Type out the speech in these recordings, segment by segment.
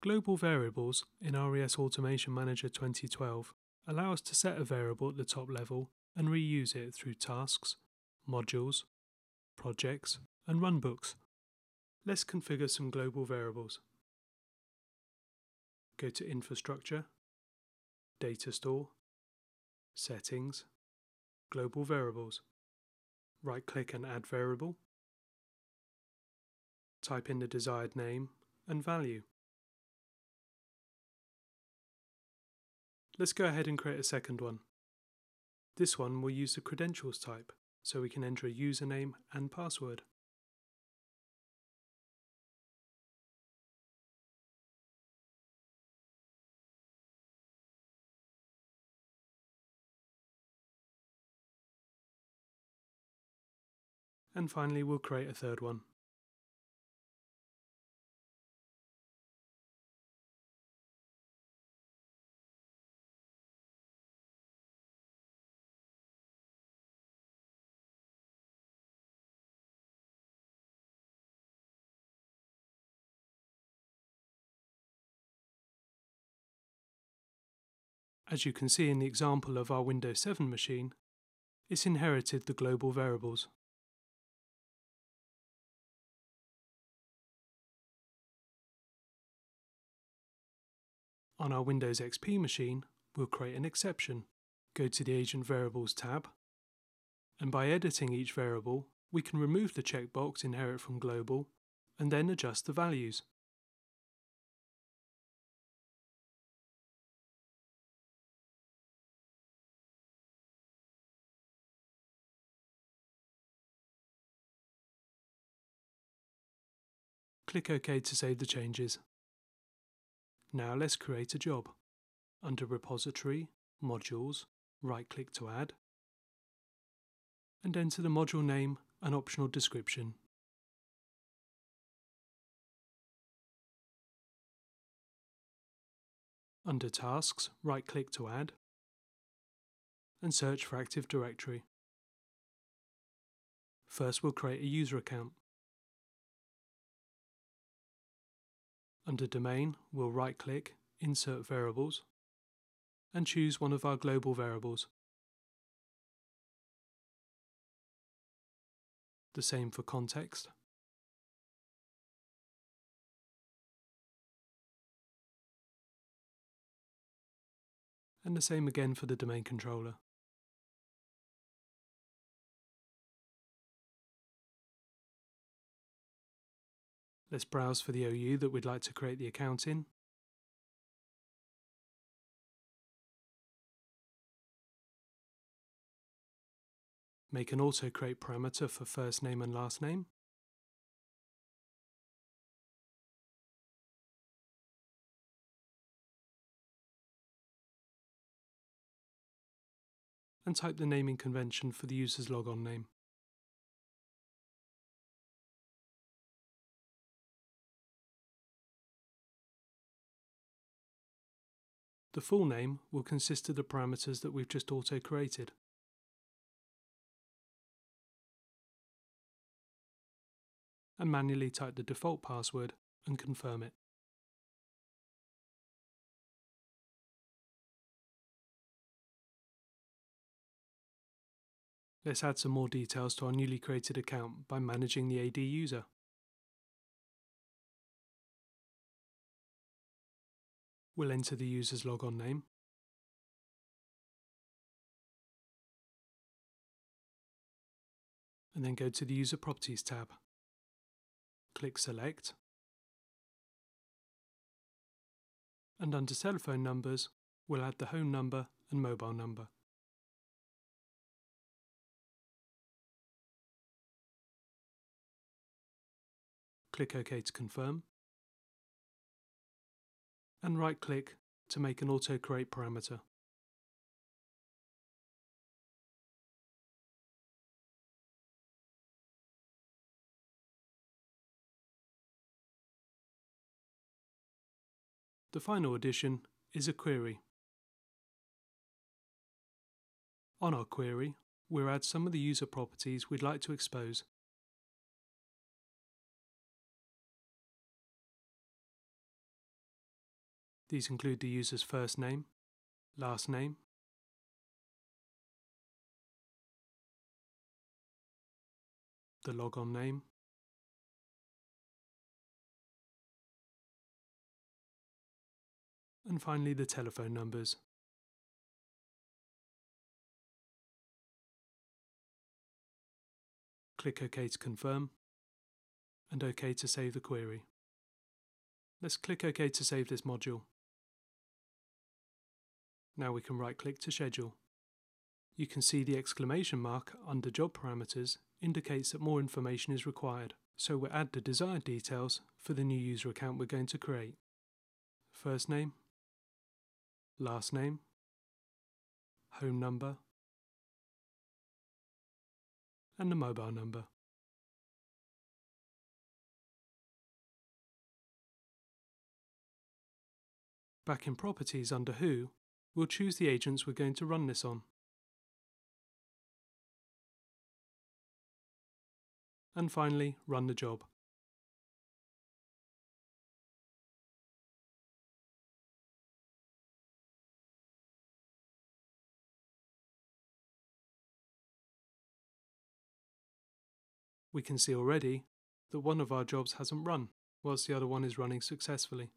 Global variables in RES Automation Manager 2012 allow us to set a variable at the top level and reuse it through tasks, modules, projects, and runbooks. Let's configure some global variables. Go to Infrastructure, Data Store, Settings, Global Variables. Right-click and add variable. Type in the desired name and value. Let's go ahead and create a second one. This one will use the credentials type, so we can enter a username and password. And finally, we'll create a third one. As you can see in the example of our Windows 7 machine, it's inherited the global variables. On our Windows XP machine, we'll create an exception. Go to the Agent Variables tab, and by editing each variable, we can remove the checkbox Inherit from Global and then adjust the values. Click OK to save the changes. Now let's create a job. Under Repository, Modules, right-click to add, and enter the module name and optional description. Under Tasks, right-click to add, and search for Active Directory. First, we'll create a user account. Under Domain, we'll right-click, Insert Variables, and choose one of our global variables. The same for context. And the same again for the domain controller. Let's browse for the OU that we'd like to create the account in. Make an auto-create parameter for first name and last name. And type the naming convention for the user's logon name. The full name will consist of the parameters that we've just auto-created. And manually type the default password and confirm it. Let's add some more details to our newly created account by managing the AD user. We'll enter the user's logon name. And then go to the User Properties tab. Click Select. And under telephone numbers, we'll add the home number and mobile number. Click OK to confirm. And right-click to make an auto-create parameter. The final addition is a query. On our query, we'll add some of the user properties we'd like to expose. These include the user's first name, last name, the logon name, and finally the telephone numbers. Click OK to confirm, and OK to save the query. Let's click OK to save this module. Now we can right-click to schedule. You can see the exclamation mark under Job Parameters indicates that more information is required, so we'll add the desired details for the new user account we're going to create. First name, last name, home number, and the mobile number. Back in Properties under Who, we'll choose the agents we're going to run this on. And finally, run the job. We can see already that one of our jobs hasn't run, whilst the other one is running successfully.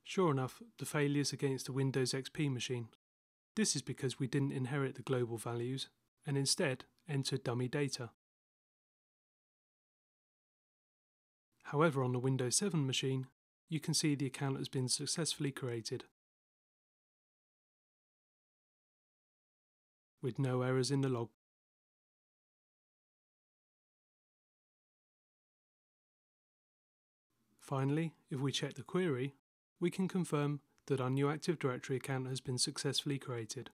Sure enough, the failure is against the Windows XP machine. This is because we didn't inherit the global values and instead entered dummy data. However, on the Windows 7 machine, you can see the account has been successfully created, with no errors in the log. Finally, if we check the query, we can confirm that our new Active Directory account has been successfully created.